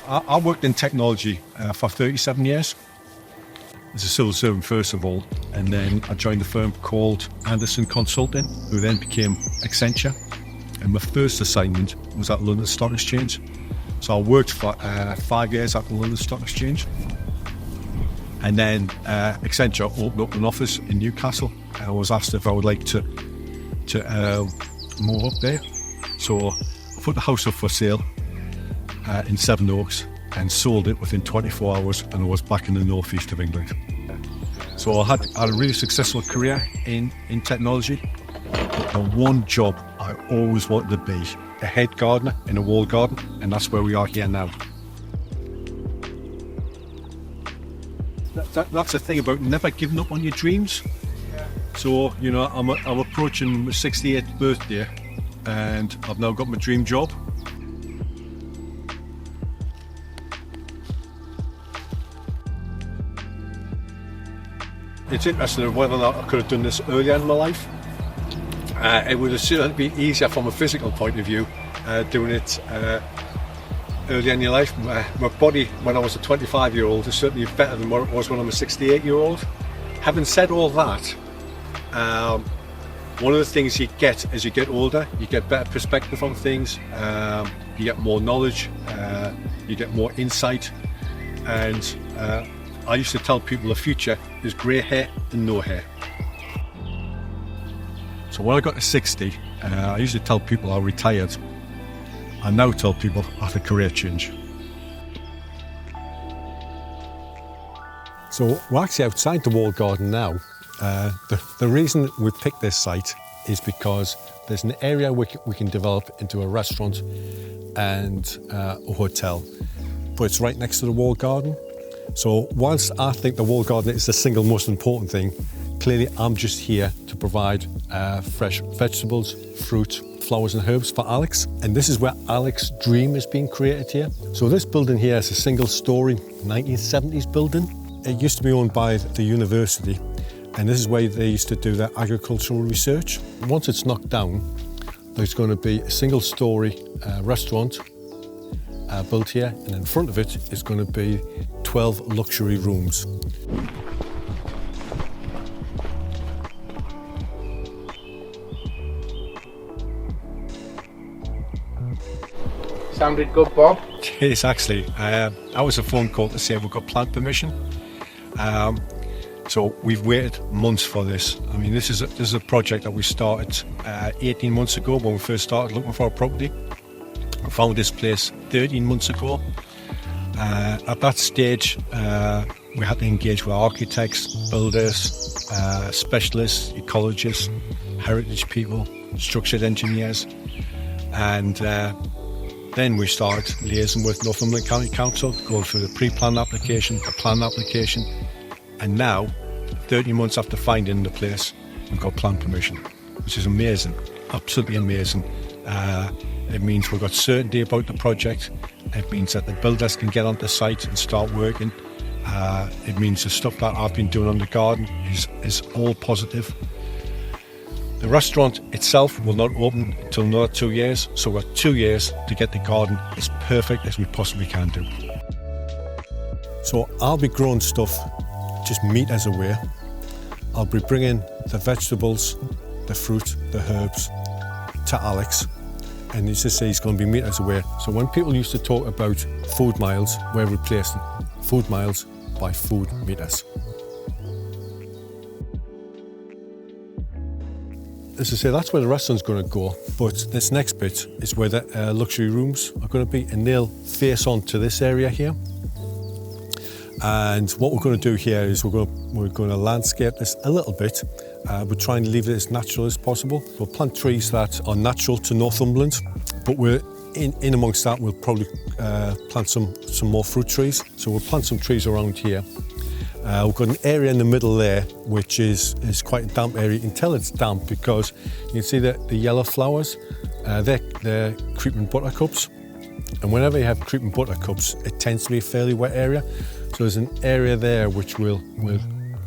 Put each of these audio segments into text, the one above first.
I worked in technology for 37 years. As a civil servant first of all, and then I joined a firm called Anderson Consulting, who then became Accenture. And my first assignment was at London Stock Exchange. So I worked for 5 years at the London Stock Exchange. And then Accenture opened up an office in Newcastle. I was asked if I would like to move up there. So I put the house up for sale in Sevenoaks and sold it within 24 hours, and I was back in the northeast of England. So I had a really successful career in technology. The one job I always wanted to be, a head gardener in a walled garden, and that's where we are here now. That's the thing about never giving up on your dreams. So, you know, I'm approaching my 68th birthday, and I've now got my dream job. It's interesting whether or not I could have done this earlier in my life. It would have certainly been easier from a physical point of view, doing it earlier in your life. My body, when I was a 25-year-old, is certainly better than what it was when I'm a 68-year-old. Having said all that, one of the things you get as you get older, you get better perspective on things, you get more knowledge, you get more insight, and I used to tell people the future is grey hair and no hair. So when I got to 60, I used to tell people I retired. I now tell people I had a career change. So we're actually outside the walled garden now. The reason we picked this site is because there's an area we can develop into a restaurant and a hotel, but it's right next to the walled garden. So whilst I think the walled garden is the single most important thing, clearly I'm just here to provide fresh vegetables, fruit, flowers and herbs for Alex. And this is where Alex's dream is being created here. So this building here is a single-storey 1970s building. It used to be owned by the university, and this is where they used to do their agricultural research. Once it's knocked down, there's going to be a single-storey restaurant built here, and in front of it is going to be 12 luxury rooms. Sounded good, Bob. Yes, actually. I was a phone call to say we've got plant permission. So we've waited months for this. I mean, this is a project that we started 18 months ago when we first started looking for a property. We found this place 13 months ago. At that stage, we had to engage with architects, builders, specialists, ecologists, heritage people, structured engineers, and then we started liaising with Northumberland County Council, going through the pre-plan application, the plan application, and now, 13 months after finding the place, we've got plan permission, which is amazing, absolutely amazing. It means we've got certainty about the project. It means that the builders can get onto site and start working. It means the stuff that I've been doing on the garden is all positive. The restaurant itself will not open until another 2 years, so we've got 2 years to get the garden as perfect as we possibly can do. So I'll be growing stuff just meters away. I'll be bringing the vegetables, the fruit, the herbs to Alex, and as I say, he's going to be meters away. So when people used to talk about food miles, we're replacing food miles by food meters. As I say, that's where the restaurant's going to go, but this next bit is where the luxury rooms are going to be, and they'll face on to this area here. And what we're going to do here is we're going to landscape this a little bit. We're trying to leave it as natural as possible. We'll plant trees that are natural to Northumberland, but we're in amongst that we'll probably plant some more fruit trees. So we'll plant some trees around here. We've got an area in the middle there which is quite a damp area. You can tell it's damp because you can see the yellow flowers. They're creeping buttercups, and whenever you have creeping buttercups, it tends to be a fairly wet area. So there's an area there which will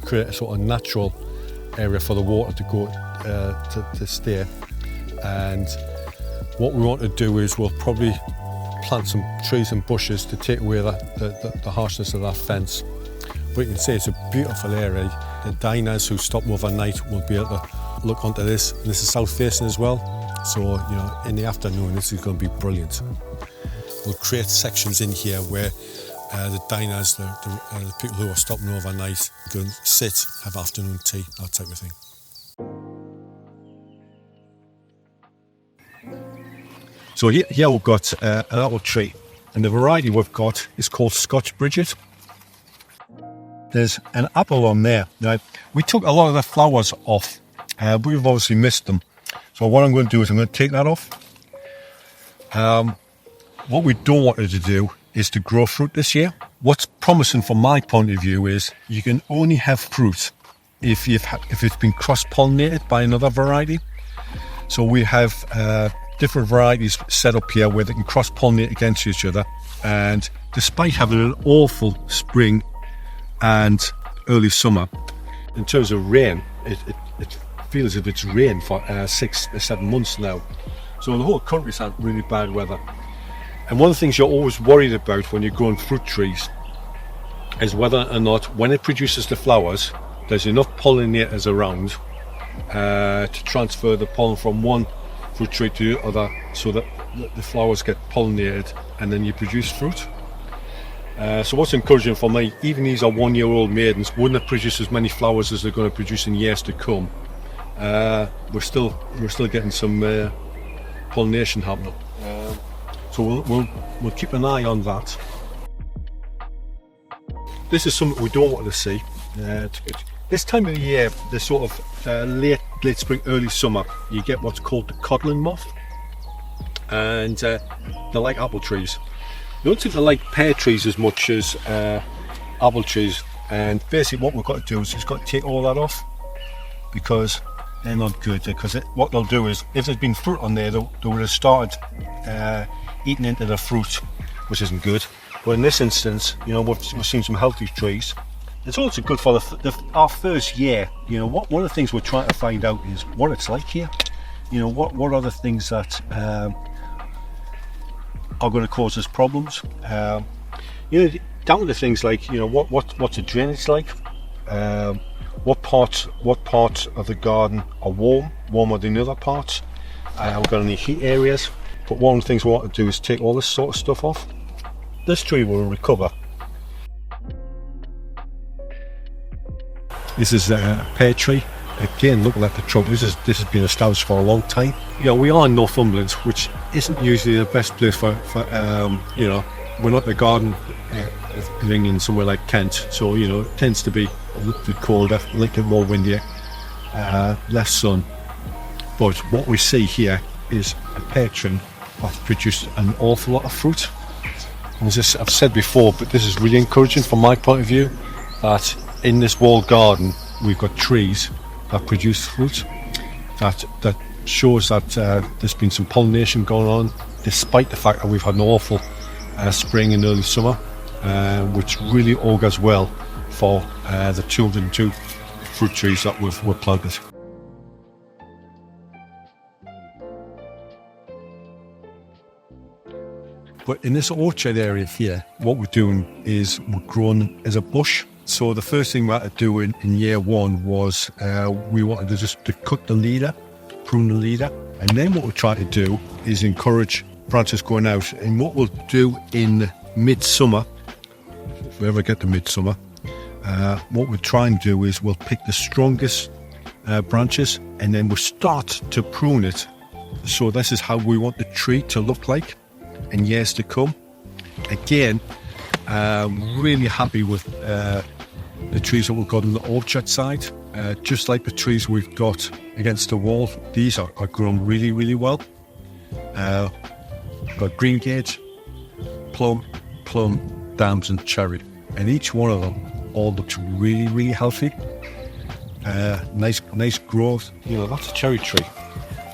create a sort of natural area for the water to go to stay. And what we want to do is we'll probably plant some trees and bushes to take away the harshness of that fence. But you can see it's a beautiful area. The diners who stop overnight will be able to look onto this. And this is south facing as well. So, you know, in the afternoon, this is going to be brilliant. We'll create sections in here where the diners, the people who are stopping overnight, go and sit, have afternoon tea, that type of thing. So here we've got an apple tree, and the variety we've got is called Scotch Bridget. There's an apple on there. Now, we took a lot of the flowers off, but we've obviously missed them. So what I'm going to do is I'm going to take that off. What we don't want it to do is to grow fruit this year. What's promising from my point of view is you can only have fruit if it's been cross-pollinated by another variety. So we have different varieties set up here where they can cross-pollinate against each other, and despite having an awful spring and early summer, in terms of rain, it feels as if it's rained for 6 or 7 months now. So the whole country's had really bad weather. And one of the things you're always worried about when you're growing fruit trees is whether or not, when it produces the flowers, there's enough pollinators around to transfer the pollen from one fruit tree to the other, so that the flowers get pollinated and then you produce fruit. So what's encouraging for me, even these are 1-year-old maidens, wouldn't have produced as many flowers as they're going to produce in years to come. We're still getting some pollination happening. So we'll keep an eye on that. This is something we don't want to see. This time of the year, the sort of late spring, early summer, you get what's called the codling moth, and they're like apple trees. I don't think they like pear trees as much as apple trees. And basically, what we've got to do is just got to take all that off, because they're not good. Because what they'll do is, if there's been fruit on there, they would have started eating into the fruit, which isn't good. But in this instance, you know, we've seen some healthy trees. It's also good for our first year. You know, one of the things we're trying to find out is what it's like here. You know, what are the things that are going to cause us problems. You know, down to things like, you know, what's the drainage like. What parts of the garden are warmer than the other parts. Have we got any heat areas? But one of the things we want to do is take all this sort of stuff off. This tree will recover. This is a pear tree. Again, looking at the trunk, this has been established for a long time. You know, we are in Northumberland, which isn't usually the best place for you know, we're not the garden living in somewhere like Kent, so, you know, it tends to be a little bit colder, a little more windier, less sun. But what we see here is a pear tree that's produced an awful lot of fruit. And as I've said before, but this is really encouraging from my point of view, that in this walled garden we've got trees that produce fruit. That shows that there's been some pollination going on, despite the fact that we've had an awful spring and early summer, which really augurs well for the 202 fruit trees that we've planted. But in this orchard area here, what we're doing is we're growing as a bush. So the first thing we had to do in year one was we wanted to just cut the leader, prune the leader. And then what we're trying to do is encourage branches going out. And what we'll do in midsummer, if we ever get to midsummer, what we'll try and do is we'll pick the strongest branches, and then we'll start to prune it. So this is how we want the tree to look like in years to come. Again, really happy with the trees that we've got on the orchard side. Just like the trees we've got against the wall, these are grown really, really well. We've got greengage, plum, dams and cherry, and each one of them all looks really, really healthy. Nice growth. You know, that's a cherry tree,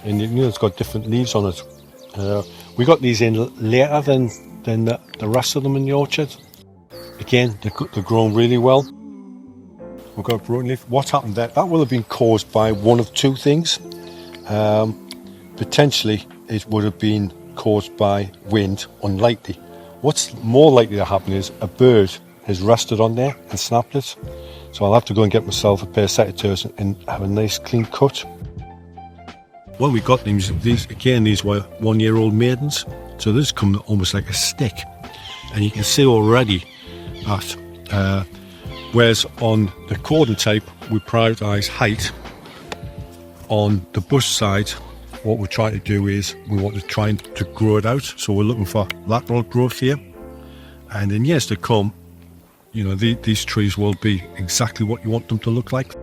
and you know it's got different leaves on it. We got these in later than the rest of them in the orchard. Again, they're grown really well. We've got a broken leaf. What's happened there? That will have been caused by one of two things. Potentially, it would have been caused by wind, unlikely. What's more likely to happen is a bird has rested on there and snapped it. So I'll have to go and get myself a pair of secateurs and have a nice clean cut. When we got these were 1 year old maidens. So this come almost like a stick. And you can see already that whereas on the cordon type we prioritise height, on the bush side what we're trying to do is we want to try to grow it out. So we're looking for lateral growth here, and in years to come, you know, these trees will be exactly what you want them to look like.